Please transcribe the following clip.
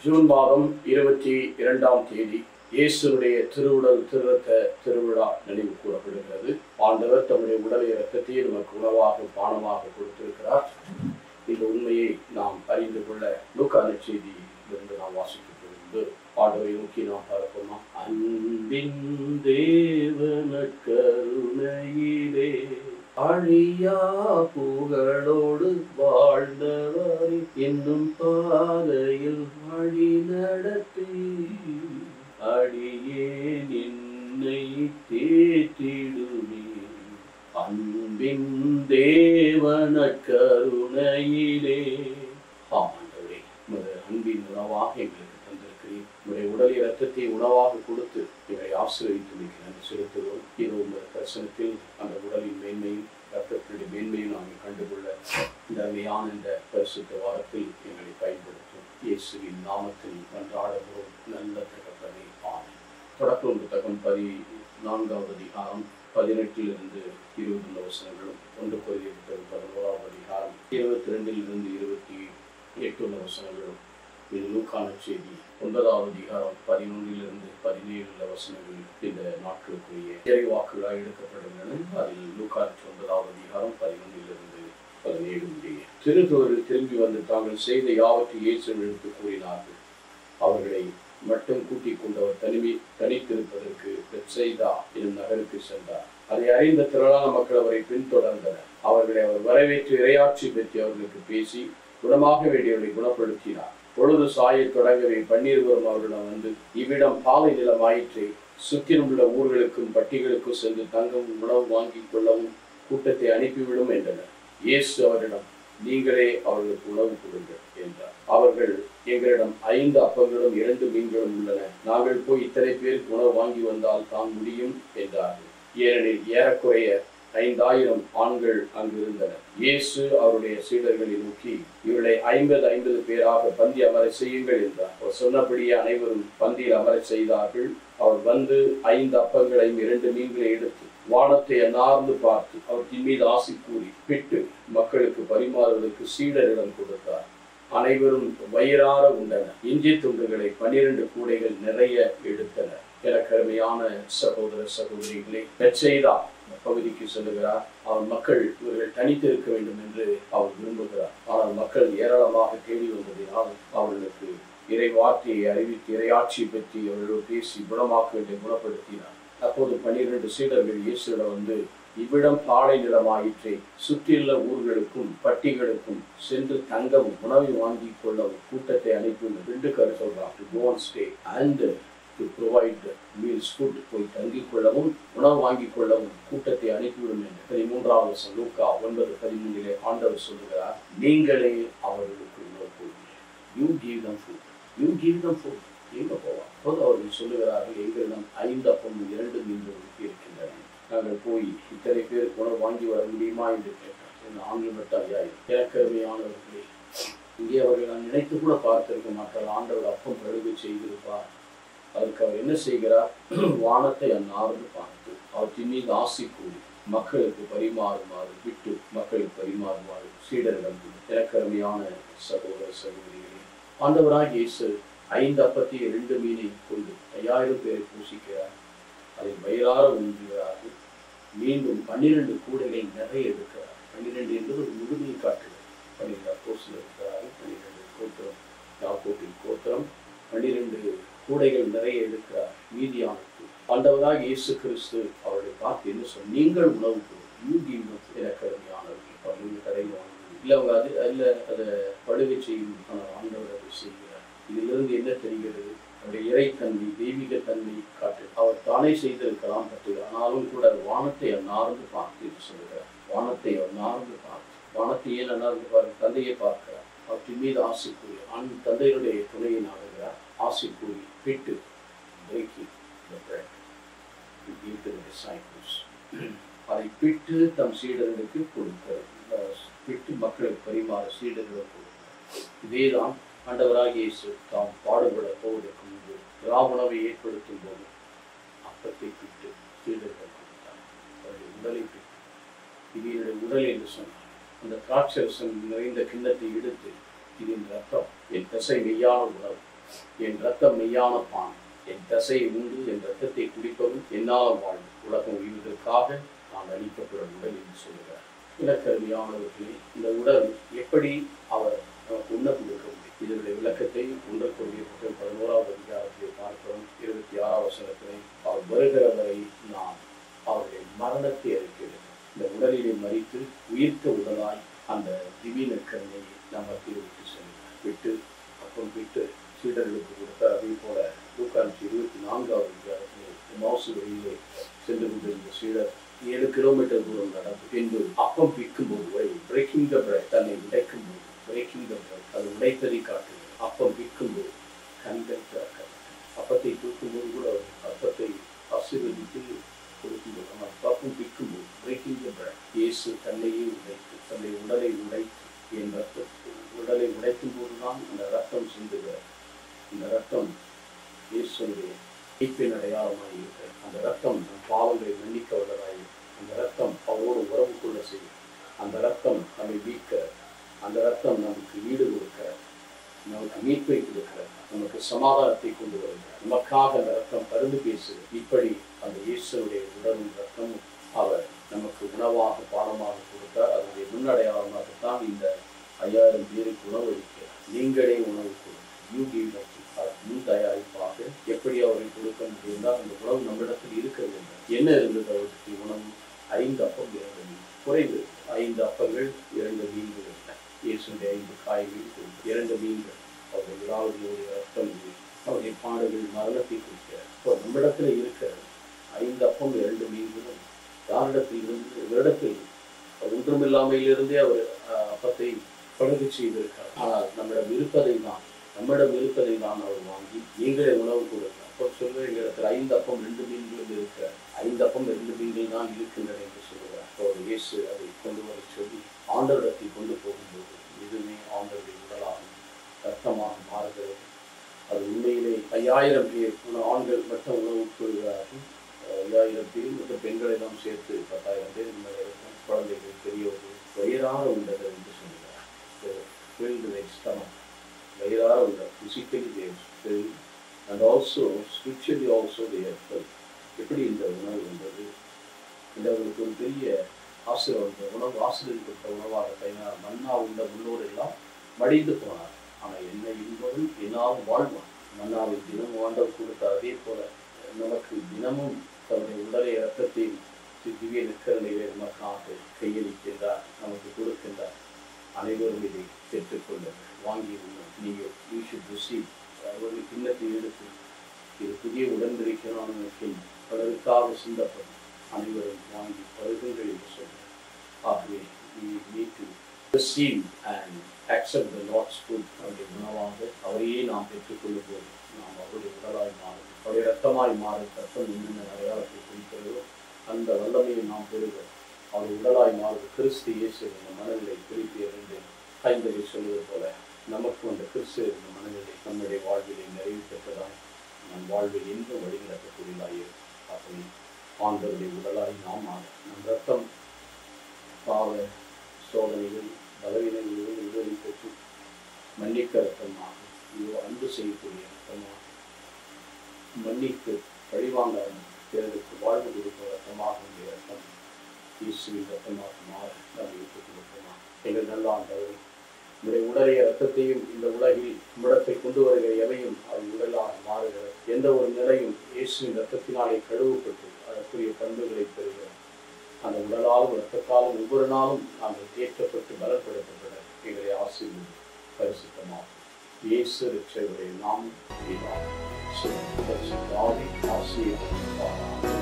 June மாதம் 22ஆம் தேதி இயேசுடைய திருவுடல் திருரத்த திருவிழா நினைவு கூறப்படுகிறது. ஆண்டவர் தம்முடைய உடலை இரத்தத்தையே நமக்கு உணவாக பானமாக கொடுத்திருக்கிறார். இந்த உண்மையை நாம் அறிந்து கொள்ள லூக்கா நற்செய்தியிலிருந்து நாம் வாசிக்கப்படுகிறது. ஆண்டவரை நோக்கி நாம் பார்ப்போமா? அன்பின் தேவன கருணையிலே அழியா புகழோடு வாழ்ந்தவர் இன்னும் பாதையில் வழி நடத்தி அடியே நின்னை தேற்றிடுமே. அன்பின் தேவன கருணையிலே. ஆண்டவரே, உமது அன்பின் உணவாக எங்களுக்கு தந்திருக்கிறேன். உங்களுடைய உடல் இரத்தத்தை உணவாக கொடுத்து எங்களை ஆசீர்வதித்து நன்றி செலுத்துகிறோம். இது உங்கள் தரிசனத்தில் அந்த உடலின் மேன்மையும் இரத்தத்தினுடைய மேன்மையும் நாங்கள் கண்டுகொள்ள இந்த அருமையான இந்த பரிசுத்த வாரத்தில் எங்களை பயன்படுத்தும். இயேசுவின் நாமத்தில் மன்றாடுகிறோம் நல்ல தகப்பனே, ஆமென். தொடக்கம் புத்தகம் 14வது அதிகாரம் 18 - 20 வசனங்களும், 1 கொரிந்தியர் 11வது அதிகாரம் 22 - 28 வசனங்களும், இது லூக்கா நற்செய்தி 9வது அதிகாரம் 11 - 17 வசனங்கள் இந்த நாட்களுக்குரிய இறைவாக்குகளாக எடுக்கப்படுகின்றன. அதில் லூக்கா 9வது அதிகாரம் 11 - 17 திருத்தூரில் திரும்பி வந்து தாங்கள் செய்த யாவற்றையும் இயேசுவிடம் எடுத்து கூறினார்கள். அவர்களை மட்டும் கூட்டிக் கொண்டு அவர் தனித்திருப்பதற்கு பெத்சைதா என்னும் நகருக்கு சென்றார். அதை அறிந்த திரளான மக்கள் அவரை பின்தொடர்ந்தனர். அவர்களை அவர் வரவேற்று இறையாட்சி பற்றி அவர்களுக்கு பேசி குணமாக வேண்டியவர்களை குணப்படுத்தினார். பொழுது சாய தொடங்கவே 12 அவர்களிடம் வந்து, இவ்விடம் பாலை நிலம் ஆயிற்று, சுற்றிலும் உள்ள ஊர்களுக்கும் பட்டிகளுக்கும் சென்று தங்கவும் உணவு வாங்கிக் கொள்ளவும் கூட்டத்தை அனுப்பிவிடும் என்றனர். இயேசு அவரிடம், நீங்களே அவர்களுக்கு உணவு கொடுங்கள் என்றார். அவர்கள், எங்களிடம் 5 அப்பங்களும் 2 மீன்களும் உள்ளன, நாங்கள் போய் இத்தனை பேருக்கு உணவு வாங்கி வந்தால் தான் முடியும் என்றார்கள். ஏனெனில் ஏறக்குறைய 5000 ஆண்கள் அங்கு இருந்தனர். இயேசு அவருடைய சீடர்களை நோக்கி, இவர்களை 50 பேராக பந்தி அமர செய்யுங்கள் என்றார். அவர் சொன்னபடியே அனைவரும் பந்தியில் அமர செய்தார்கள். அவர் வந்து 5 அப்பங்களையும் 2 மீன்களை எடுத்து வானத்தை அண்ணார்ந்து பார்த்து அவற்றின் மீது ஆசி கூறி பிட்டு மக்களுக்கு பரிமாறுவதற்கு சீடரிடம் கொடுத்தார். அனைவரும் வயிறார உண்டனர். இஞ்சி துண்டுகளை 12 கூடைகள் நிறைய எடுத்தனர். எனக்கு அருமையான சகோதர சகோதரிகளை, பெத்சைதா பகுதிக்கு செல்லுகிறார். அவர் மக்கள் இவர்கள் தனித்திருக்க வேண்டும் என்று அவர் விரும்புகிறார். ஆனால் மக்கள் ஏராளமாக தேடி வந்ததினால் அவர்களுக்கு இறை வார்த்தையை அறிவித்து இறையாட்சியை பற்றி அவர்கள் பேசி குணமாக்க வேண்டிய குணப்படுத்தினார். அப்போது 12 சீடர்கள் இயேசுவிடம் வந்து, இவ்விடம் பாலை நிலமாயிற்றை, சுற்றியுள்ள ஊர்களுக்கும் பட்டிகளுக்கும் சென்று தங்கவும் உணவை வாங்கிக் கொள்ளவும் கூட்டத்தை அனுப்பி 2 கரு சொல்றாங்க. to go and stay and to provide meals, food, போய் தங்கிக் கொள்ளவும் உணவு வாங்கிக் கொள்ளவும் கூட்டத்தை அனுப்பிவிடும் என்று 13வது வசனம் லூக்கா 9:13 ஆண்டவர் சொல்லுகிறார். நீங்களே அவர்களுக்கு உணவு கொடுங்கள். you give them food. you give them food. எங்க போவார்? அப்போது அவர்கள் சொல்லுகிறார்கள், எங்களிடம் 5 அப்பமும் 2 மீன்களும் இருக்கின்றன, நாங்கள் போய் இத்தனை பேருக்கு உணவு வாங்கி வர முடியுமா என்று கேட்டார். என்று ஆங்கிலப்பட்ட இறக்கருமையானவர்களே, இங்கே அவர்கள் நான் நினைத்து கூட பார்த்திருக்க மாட்டார். ஆண்டவர் அப்பம் பழுகு செய்திருப்பார். அதற்கு அவர் என்ன செய்கிறார்? வானத்தை அண்ணார்ந்து பார்த்து அவற்றின் மீது ஆசி கூறி மக்களுக்கு பரிமாறுமாறு விட்டு மக்களுக்கு பரிமாறுமாறு சீடரிடம் இறக்கருமையான சகோதர சகோதரிகளே, ஆண்டவராக இயேசு 5 அப்பத்தையும் 2 மீனையும் கொண்டு 5000 பேரை பூசிக்கிறார். அதை வயிறார உண்கிறார்கள். மீண்டும் 12 கூடைகளை நிறைய எடுக்கிறார். 12 என்பது ஒரு முழுமையை காட்டுகிறது. 12 அப்போஸ்தலர் இருக்கிறார்கள். 12 கோத்திரம், யாக்கோபின் கோத்திரம். 12 கூடைகள் நிறைய எடுக்கிறார். மீதியானது ஆண்டவராக இயேசு கிறிஸ்து அவர்களை பார்த்து என்ன சொல், நீங்கள் உணவு எனக்கு அருமையானவர்கள். அவர்கள் கடையில் வாங்க இல்லை, அவங்க அதை படுகை செய்யும் ஆண்டவர் அதை செய்கிறார். இதிலிருந்து என்ன தெரிகிறது? அவருடைய இறைத்தன்மை, தெய்வீக தன்மை காட்டு. அவர் தானே செய்திருக்கலாம் பற்றி, ஆனாலும் கூட வானத்தை அண்ணார்ந்து பார்த்து என்று சொல்கிறார். வானத்தை அண்ணார்ந்து பார்த்து, வானத்தை ஏன் அண்ணார்ந்து பார்க்க? தந்தையை பார்க்கிறார். அவற்றின் மீது ஆசை கூறி தந்தையினுடைய துணையை நாடுகிறார். ஆசை கூறி பிட்டு அதை பிட்டு தம் சீடர்களுக்கு கொடுக்கிறார். பிட்டு மக்களுக்கு பரிமாற சீடர்களுக்கு கொடுக்கிறார். இதேதான் ஆண்டவராகிய இயேசு தாம் பாடுபட போவதற்கு முன்பு உணவை ஏற்படுத்தும் போது அப்பத்தை பிட்டு சீடர்கள் கொடுத்தார். அவருடைய உடலை பிட்டு, இது என்னுடைய உடல் என்று சொன்னார். அந்த திராட்சரசம் நிறைந்த கிண்ணத்தை எடுத்து, இது என் ரத்தம், என் தசை மெய்யான உணவு, என் ரத்தம் மெய்யான பான், என் தசையை உண்டு என் ரத்தத்தை குடிப்பவன் என்னால் வாழ்வு, உலகம் உயிர்வதற்காக நான் அளிக்கப்படும் உடல் என்று சொல்கிறார். இலக்கருமையானவர்களே, இந்த உடல் எப்படி அவர் நமக்கு உண்ண கொடுக்க முடியும்? இதனுடைய விளக்கத்தை ஒன்றுக்குரிய 11வது அதிகாரத்தில் பார்க்கிறோம். 26வது வசனத்திலே அவர் வருகிற வரை நாம் அவருடைய மரணத்தை அறிக்கிறது. இந்த உடலிலே மறித்து உயிர்த்த உடலாய் அந்த திவ்ய நற்கருணையை நமக்கு விட்டு செல்கிறார். விட்டு அப்பம் விட்டு சீடர்களுக்கு கொடுத்தார். அதே போல லூக்கா 24வது அதிகாரத்தில் எம்மாவுஸ் வழியிலே சென்று கொண்டிருந்த சீடர் 7 கிலோமீட்டர் தூரம் நடந்து பின்பு அப்பம் பிக்கும் போது பிரேக்கிங் த பிரெட், தன்னை உடைக்கும் போது பிரேக்கிங் த பிரெட், அது உடைத்ததை காட்டுகிறது. அப்பம் பிக்கும் போது கண்கள் திறக்கப்பட்டன. அப்பத்தை தூக்கும்போது கூட அவர் அப்பத்தை ஆசீர்வதித்து கொடுக்கும்போது, நம்ம அப்பம் பிக்கும் போது பிரேக்கிங் த பிரெட், இயேசு தன்னையே உடைத்து தன்னை உடலை உடைத்து என் ரத்தத்தை உடலை உடைக்கும் போதுதான் அந்த ரத்தம் சிந்துகிறார். இந்த ரத்தம் இயேசுடைய மீட்பின் அடையாளமாக இருக்கிறது. அந்த ரத்தம் நம் பாவங்களை மன்னிக்க வல்லதாய், அந்த ரத்தம் அவரோடு உறவு கொள்ள செய்யும். அந்த ரத்தம் நம்மை மீட்க, அந்த ரத்தம் நமக்கு ஈடு கொடுக்க, நமக்கு மீட்பை கொடுக்க, நமக்கு சமாதானத்தை கொண்டு வருகிறார். நமக்காக அந்த ரத்தம் பரிந்து பேசுகிறது. இப்படி அந்த இயேசுடைய உடலும் ரத்தமும் அவர் நமக்கு உணவாக பானமாக கொடுத்தார். அதனுடைய முன்னடையாளமாகத்தான் இந்த 5000 பேருக்கு உணவு அளிக்கிறார். நீங்களே உணவு கொடுங்க, யூ கிவ் us, முன் தயாரிப்பாக எப்படி அவரை கொடுக்க முடியும்னால் அந்த உணவு நம்மிடத்தில் இருக்கிறது. என்ன இருந்தது அவருக்கு உணவு? 5 அப்பம் 2 மீன், குறைவு 5 அப்பங்கள் 2 மீன்கள் இல்லை. இயேசுடைய 5 காய்கள் 2 மீன்கள். அவருடைய விழாவுடைய ரத்தம், அவருடைய பாடுகள், மரணத்தை குறிக்கிறார். இப்போ நம்மிடத்தில் இருக்கிற 5 அப்பம் 2 மீன்களும் யாரிடத்தில் இருந்து? இவரிடத்தில் ஒன்றுமில்லாமையிலிருந்தே அவர் அப்பத்தை படுகை செய்திருக்கார். ஆனால் நம்மிடம் இருப்பதை தான் அவர் வாங்கி நீங்களே உணவு கொடுக்கிறார். அப்போ சொல்ல எங்களிடத்தில் 5 அப்பம் 2 மீன்களும் இருக்கிற 5 அப்பம் 2 மீன்கள் தான் இருக்கின்றன என்று சொல்லுகிறார். அவர் இயேசு அதை கொண்டு வர சொல்லி ஆண்டவரிடத்தை கொண்டு போகும்போது இதுவே ஆண்டவருடைய உடலாகும் ரத்தமாக மாறுகிறது. அது உண்மையிலே 5000 பேர் ஆண்கள் மட்டும் உணவு கொள்கிறார்கள். 5000 பேர் மற்றும் பெண்களை தான் சேர்த்து 10,000 பேர் இந்த குழந்தைகள் பெரியவர்கள் வயிறார உண்டது என்று சொல்கிறார். வயிறார உள்ள physically they are filled and also spiritually also they are filled. எப்படி இந்த உணவு என்பது அவர்களுக்கு ஒரு பெரிய ஆசீர்வாதம். உணவு ஆசீர்வதிக்கப்பட்ட உணவாக கையால் மன்னா உண்ட முன்னோர் எல்லாம் மடிந்து போனார். ஆனால் என்னை என்பதும் என்னாலும் வாழ்வான். மன்னாவை தினம் ஆண்டவர் கொடுத்தார். அதே போல நமக்கு தினமும் தன்னுடைய உடலை இரத்தத்தையும் திவ்ய நற்கருணையை நமக்காக கையளிக்கின்றார், நமக்கு கொடுக்கின்றார். அனைவரும் இதை பெற்றுக்கொள்ளுங்கள், வாங்கி நீங்கள் யூ ஷுட் ரிசீவ். ஒரு கிண்ணத்தை எடுத்து இது புதிய உடன்படிக்கையான பலருக்காக சிந்தப்படும். அனைவரும் வாங்கி பருகுங்கள் என்று சொல்கிறார். ஆகவே we need to receive and accept the Lord's food. அவருடைய உணவாக அவரையே நாம் பெற்றுக்கொள்ளும் போது நாம் அவருடைய உடலாய் மாறும், அவருடைய ரத்தமாய் மாறும். ரத்தம் என்னென்ன அடையாளத்தை குறிக்கிறதோ அந்த வல்லமையை நாம் பெறுகிறோம். அவர் உடலாய் மாறுவது கிறிஸ்து இயேசு என்ற மனநிலை குறித்து என்று ஐந்தரை சொல்வது போல நமக்கு அந்த கிறிஸ்து என்ற மனநிலை நம்முடைய வாழ்விலை நிறைவு பெற்றதாய் நம் வாழ்வில் என்றும் வழிநடத்தக்கூடியதாயிருக்கும். அப்படி ஆண்டவருடைய உடலாய் நாம் மாறும். நம் ரத்தம் பாவ சோதனைகள் பலவீனங்களிலும் விடுதலை பெற்று மன்னிக்க ரத்தமாக, இதோ அன்பு செய்யக்கூடிய ரத்தமாக, மன்னித்து பழிவாங்க பிறருக்கு வாழ்வு கொடுக்கிற ரத்தமாக உடைய ரத்தம் இயேசுவின் ரத்தமாக மாற நாம் எடுத்துக் கொடுப்போமா? எங்கள் நல்ல ஆண்டவரே, உடைய உடலைய ரத்தத்தையும் இந்த உலகில் உடத்தை கொண்டு வருகிற எவையும் அது உடலாக மாறுகிறது. எந்த ஒரு நிலையும் இயேசுவின் ரத்தத்தினாலே கழுவப்பட்டு அதற்குரிய பண்புகளை பெறுகிறோம். அந்த உடலாலும் ரத்தத்தாலும் ஒவ்வொரு நாளும் நாங்கள் தேற்றப்பட்டு பலப்படுத்தப்பட எங்களை ஆசீர்வதி பரிசுத்தமாகும். இயேசு ரட்சகருடைய நாமம் ஆசீர்வதிப்பாராக.